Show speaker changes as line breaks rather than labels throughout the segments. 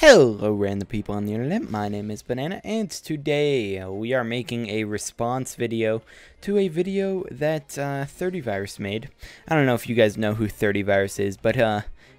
Hello random people on the internet, my name is Banana, and today we are making a response video to a video that 30virus made. I don't know if you guys know who 30virus is, but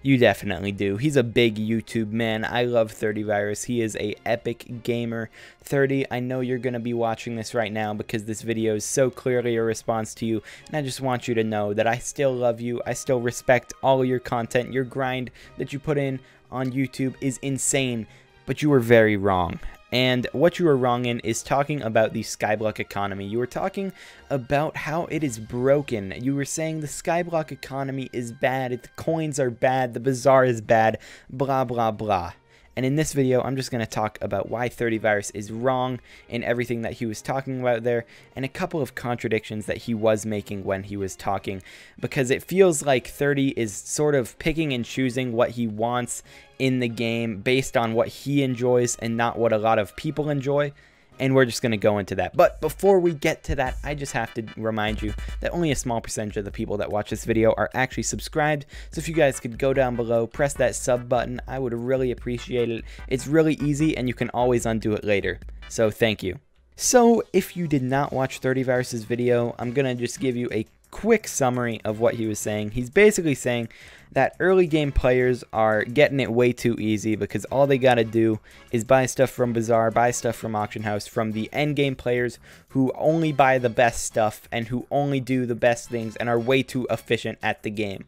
you definitely do. He's a big YouTube man. I love 30virus. He is a epic gamer. 30, I know you're going to be watching this right now because this video is so clearly a response to you, and I just want you to know that I still love you. I still respect all of your content. Your grind that you put in on YouTube is insane, but you were very wrong. And what you were wrong in is talking about the Skyblock economy. You were talking about how it is broken. You were saying the Skyblock economy is bad, the coins are bad, the bazaar is bad, blah blah blah. And in this video, I'm just going to talk about why 30virus is wrong in everything that he was talking about there, and a couple of contradictions that he was making when he was talking, because it feels like 30 is sort of picking and choosing what he wants in the game based on what he enjoys and not what a lot of people enjoy. And we're just going to go into that. But before we get to that, I just have to remind you that only a small percentage of the people that watch this video are actually subscribed. So if you guys could go down below, press that sub button, I would really appreciate it. It's really easy and you can always undo it later. So thank you. So if you did not watch 30virus's video, I'm going to just give you a quick summary of what he was saying. He's basically saying that early game players are getting it way too easy because all they gotta do is buy stuff from Bazaar, buy stuff from Auction House, from the end game players who only buy the best stuff and who only do the best things and are way too efficient at the game.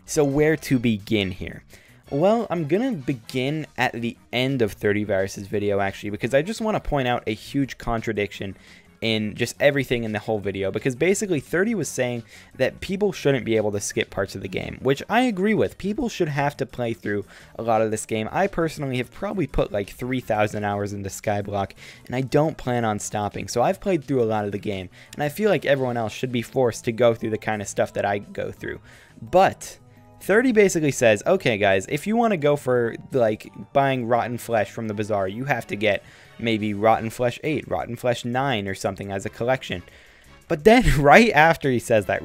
So where to begin here? Well, I'm gonna begin at the end of 30virus's video actually, because I just want to point out a huge contradiction in just everything in the whole video, because basically 30 was saying that people shouldn't be able to skip parts of the game, which I agree with. People should have to play through a lot of this game. I personally have probably put like 3,000 hours into Skyblock, and I don't plan on stopping, so I've played through a lot of the game, and I feel like everyone else should be forced to go through the kind of stuff that I go through. But 30 basically says, okay guys, if you want to go for like buying Rotten Flesh from the Bazaar, you have to get maybe Rotten Flesh 8, Rotten Flesh 9 or something as a collection. But then right after he says that,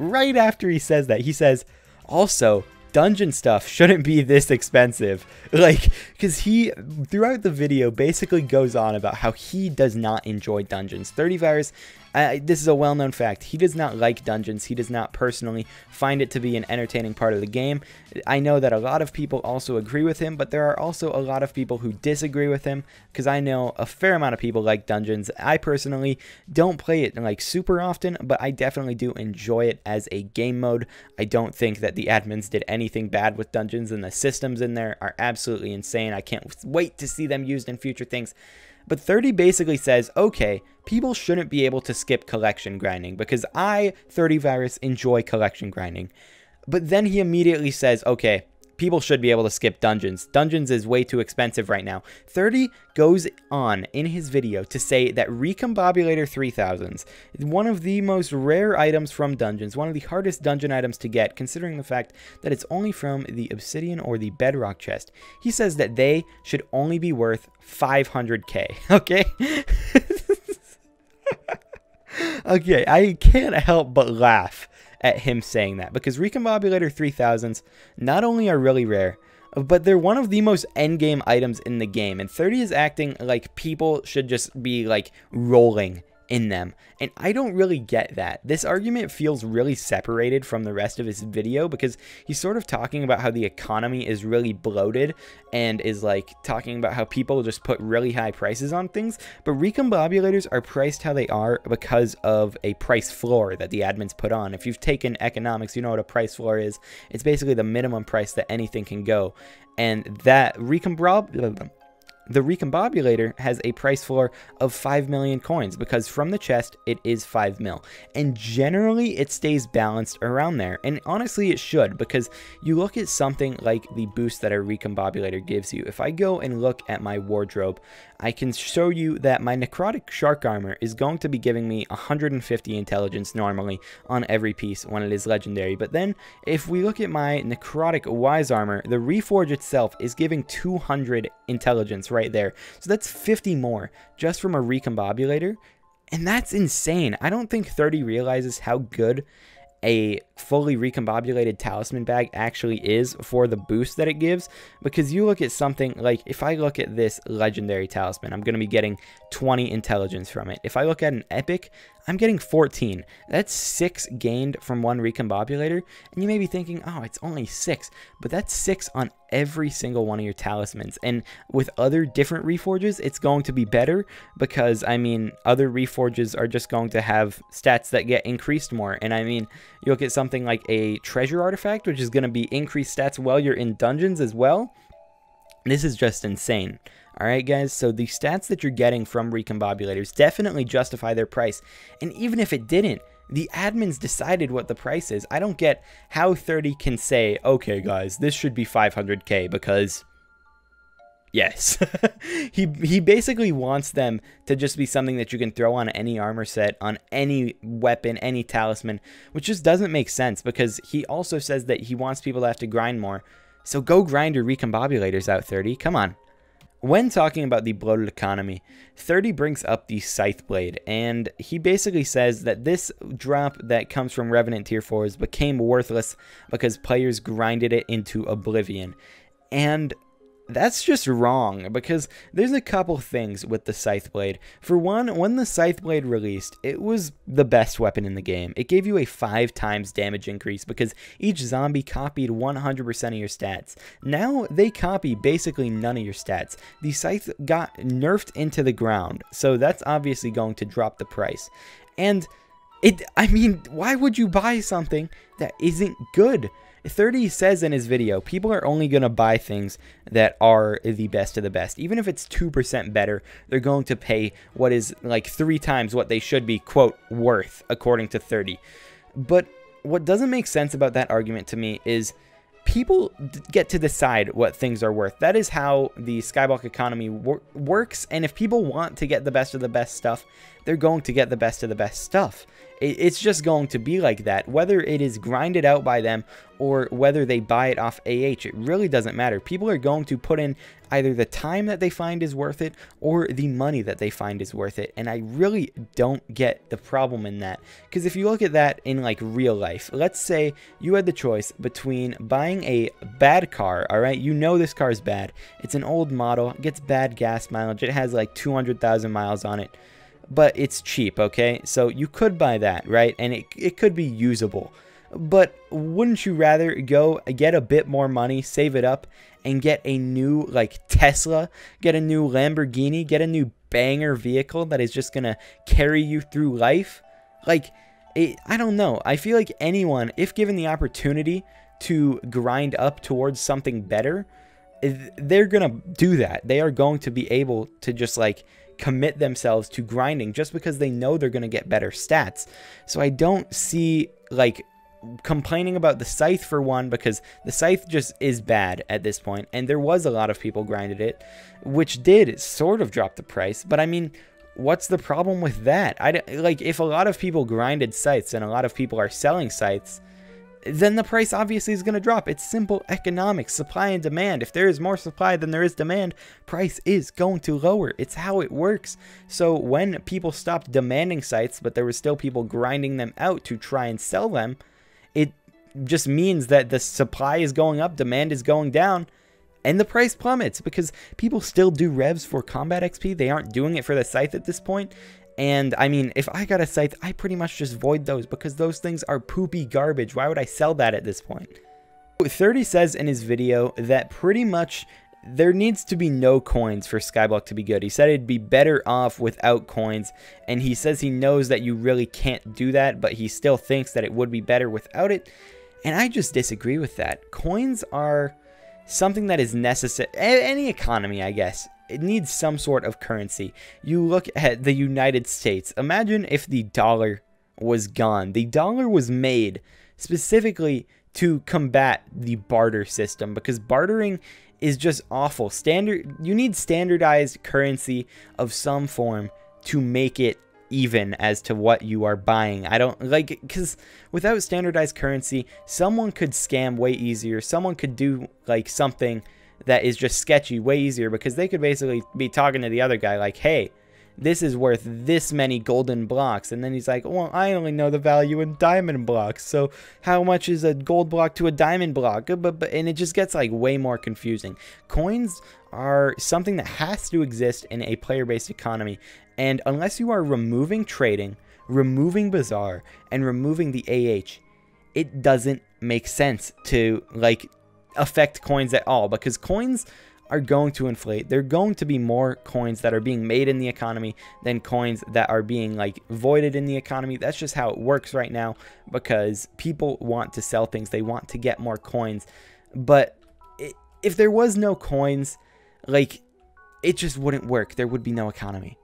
he says, also, dungeon stuff shouldn't be this expensive. Like, because he, throughout the video, basically goes on about how he does not enjoy dungeons. 30virus, this is a well-known fact. He does not like dungeons. He does not personally find it to be an entertaining part of the game. I know that a lot of people also agree with him, but there are also a lot of people who disagree with him, because I know a fair amount of people like dungeons. I personally don't play it like super often, but I definitely do enjoy it as a game mode. I don't think that the admins did anything bad with dungeons, and the systems in there are absolutely insane. I can't wait to see them used in future things. But 30 basically says, okay, people shouldn't be able to skip collection grinding because I, 30virus, enjoy collection grinding. But then he immediately says, okay, people should be able to skip dungeons. Dungeons is way too expensive right now. 30 goes on in his video to say that Recombobulator 3000s is one of the most rare items from dungeons, one of the hardest dungeon items to get, considering the fact that it's only from the obsidian or the bedrock chest. He says that they should only be worth 500k, okay? Okay, I can't help but laugh at him saying that, because Recombobulator 3000s not only are really rare, but they're one of the most endgame items in the game, and 30 is acting like people should just be like rolling in them, and I don't really get that. This argument feels really separated from the rest of his video, because he's sort of talking about how the economy is really bloated and is like talking about how people just put really high prices on things, but Recombobulators are priced how they are because of a price floor that the admins put on. If you've taken economics, you know what a price floor is. It's basically the minimum price that anything can go, and that the Recombobulator has a price floor of 5 million coins, because from the chest it is 5 mil, and generally it stays balanced around there, and honestly it should, because you look at something like the boost that a Recombobulator gives you. If I go and look at my wardrobe, I can show you that my necrotic shark armor is going to be giving me 150 intelligence normally on every piece when it is legendary, but then if we look at my necrotic wise armor, the reforge itself is giving 200 intelligence right there, so that's 50 more just from a Recombobulator, and that's insane. I don't think 30 realizes how good a fully recombobulated talisman bag actually is for the boost that it gives. Because you look at something like, if I look at this legendary talisman, I'm going to be getting 20 intelligence from it. If I look at an epic, I'm getting 14. That's 6 gained from one recombobulator. And you may be thinking, oh, it's only 6. But that's 6 on every single one of your talismans. And with other different reforges, it's going to be better, because I mean, other reforges are just going to have stats that get increased more. And I mean, you look at something like a treasure artifact, which is going to be increased stats while you're in dungeons as well. This is just insane. Alright guys, so the stats that you're getting from recombobulators definitely justify their price. And even if it didn't, the admins decided what the price is. I don't get how 30 can say, okay guys, this should be 500k, because yes. he basically wants them to just be something that you can throw on any armor set, on any weapon, any talisman, which just doesn't make sense, because he also says that he wants people to have to grind more. So go grind your recombobulators out, 30. Come on. When talking about the bloated economy, 30 brings up the Scythe Blade, and he basically says that this drop that comes from Revenant Tier 4s became worthless because players grinded it into oblivion. And that's just wrong, because there's a couple things with the Scythe Blade. For one, when the Scythe Blade released, it was the best weapon in the game. It gave you a 5 times damage increase because each zombie copied 100% of your stats. Now they copy basically none of your stats. The Scythe got nerfed into the ground, so that's obviously going to drop the price. And I mean, why would you buy something that isn't good? 30 says in his video, people are only going to buy things that are the best of the best. Even if it's 2% better, they're going to pay what is like 3 times what they should be, quote, worth, according to 30. But what doesn't make sense about that argument to me is people get to decide what things are worth. That is how the Skyblock economy works, and if people want to get the best of the best stuff, they're going to get the best of the best stuff. It's just going to be like that. Whether it is grinded out by them or whether they buy it off AH, it really doesn't matter. People are going to put in either the time that they find is worth it or the money that they find is worth it. And I really don't get the problem in that. Because if you look at that in like real life, let's say you had the choice between buying a bad car, alright? You know this car is bad. It's an old model, it gets bad gas mileage, it has like 200,000 miles on it. But it's cheap, okay? So you could buy that, right? And it could be usable. But wouldn't you rather go get a bit more money, save it up, and get a new, like, Tesla, get a new Lamborghini, get a new banger vehicle that is just going to carry you through life? Like, I don't know. I feel like anyone, if given the opportunity to grind up towards something better, they're going to do that. They are going to be able to just, like, commit themselves to grinding just because they know they're going to get better stats. So I don't see, like, complaining about the Scythe for one, because the Scythe just is bad at this point, and there was a lot of people grinded it, which did sort of drop the price. But I mean, what's the problem with that? Like, if a lot of people grinded scythes and a lot of people are selling scythes, then the price obviously is going to drop. It's simple economics, supply and demand. If there is more supply than there is demand, price is going to lower. It's how it works. So when people stopped demanding scythes, but there were still people grinding them out to try and sell them, it just means that the supply is going up, demand is going down, and the price plummets because people still do revs for combat XP. They aren't doing it for the scythe at this point. And I mean, if I got a scythe, I pretty much just void those because those things are poopy garbage. Why would I sell that at this point? 30 says in his video that pretty much there needs to be no coins for Skyblock to be good. He said it'd be better off without coins, and he says he knows that you really can't do that, but he still thinks that it would be better without it. And I just disagree with that. Coins are something that is necessary. Any economy, I guess, it needs some sort of currency. You look at the United States. Imagine if the dollar was gone. The dollar was made specifically to combat the barter system because bartering is just awful. You need standardized currency of some form to make it even as to what you are buying. I don't like, because without standardized currency, someone could scam way easier. Someone could do like something that is just sketchy way easier because they could basically be talking to the other guy like, hey, this is worth this many golden blocks. And then he's like, well, I only know the value in diamond blocks, so how much is a gold block to a diamond block? And it just gets like way more confusing. Coins are something that has to exist in a player-based economy, and unless you are removing trading, removing bazaar, and removing the AH, it doesn't make sense to like affect coins at all, because coins are going to inflate. There are going to be more coins that are being made in the economy than coins that are being like voided in the economy. That's just how it works right now, because people want to sell things, they want to get more coins. But if there was no coins, like, it just wouldn't work. There would be no economy.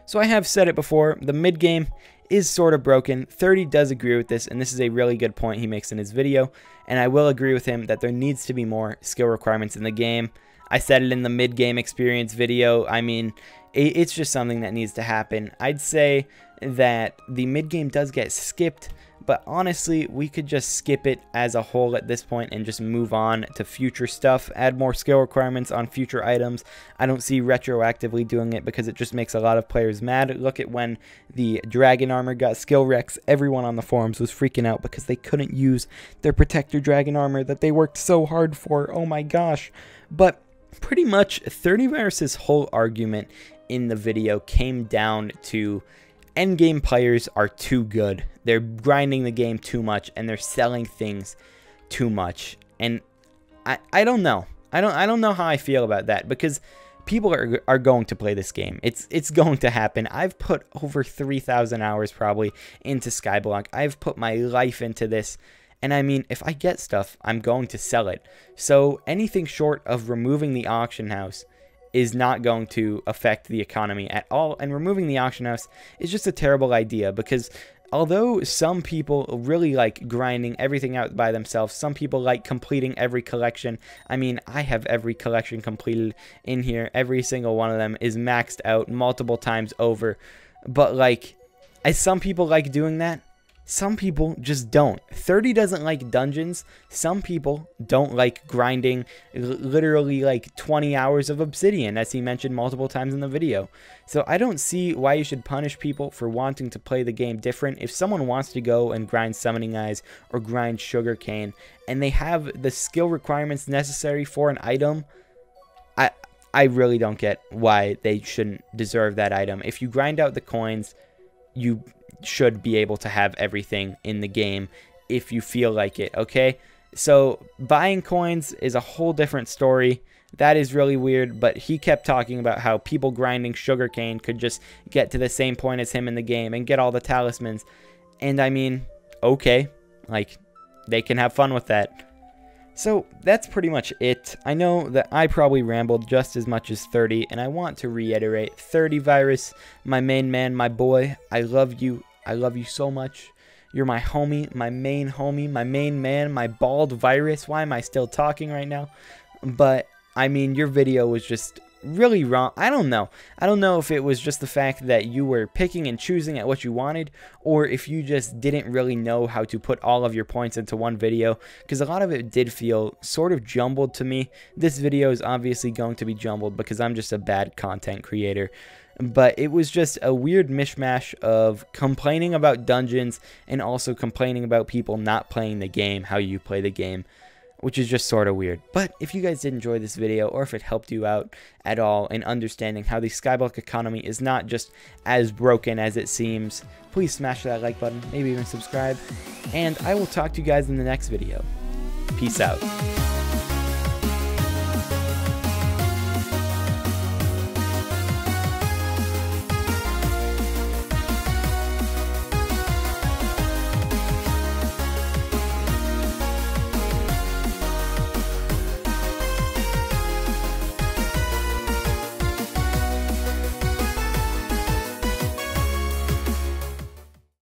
So I have said it before, the mid game is sort of broken. 30 does agree with this, and this is a really good point he makes in his video, and I will agree with him that there needs to be more skill requirements in the game. I said it in the mid game experience video. I mean, it's just something that needs to happen. I'd say that the mid game does get skipped, but honestly, we could just skip it as a whole at this point and just move on to future stuff, add more skill requirements on future items. I don't see retroactively doing it because it just makes a lot of players mad. Look at when the dragon armor got skill recs. Everyone on the forums was freaking out because they couldn't use their protector dragon armor that they worked so hard for. Oh my gosh. But pretty much 30Virus's whole argument in the video came down to endgame players are too good. They're grinding the game too much, and they're selling things too much. And I don't know. I don't know how I feel about that, because people are going to play this game. It's going to happen. I've put over 3,000 hours probably into Skyblock. I've put my life into this. And I mean, if I get stuff, I'm going to sell it. So anything short of removing the auction house is not going to affect the economy at all. And removing the auction house is just a terrible idea, because although some people really like grinding everything out by themselves, some people like completing every collection. I mean, I have every collection completed in here. Every single one of them is maxed out multiple times over. But like, as some people like doing that, some people just don't. 30 doesn't like dungeons. Some people don't like grinding literally like 20 hours of obsidian, as he mentioned multiple times in the video. So I don't see why you should punish people for wanting to play the game different. If someone wants to go and grind summoning eyes or grind sugarcane, and they have the skill requirements necessary for an item, I really don't get why they shouldn't deserve that item. If you grind out the coins, you should be able to have everything in the game if you feel like it, okay? So buying coins is a whole different story. That is really weird, but he kept talking about how people grinding sugarcane could just get to the same point as him in the game and get all the talismans. And I mean, okay, like, they can have fun with that. So that's pretty much it. I know that I probably rambled just as much as 30, and I want to reiterate, 30Virus, my main man, my boy, I love you. I love you so much. You're my homie, my main man, my bald virus. Why am I still talking right now? But I mean, your video was just really wrong. I don't know. I don't know if it was just the fact that you were picking and choosing at what you wanted, or if you just didn't really know how to put all of your points into one video, because a lot of it did feel sort of jumbled to me. This video is obviously going to be jumbled because I'm just a bad content creator. But it was just a weird mishmash of complaining about dungeons and also complaining about people not playing the game how you play the game, which is just sort of weird. But if you guys did enjoy this video, or if it helped you out at all in understanding how the Skyblock economy is not just as broken as it seems, please smash that like button, maybe even subscribe, and I will talk to you guys in the next video. Peace out.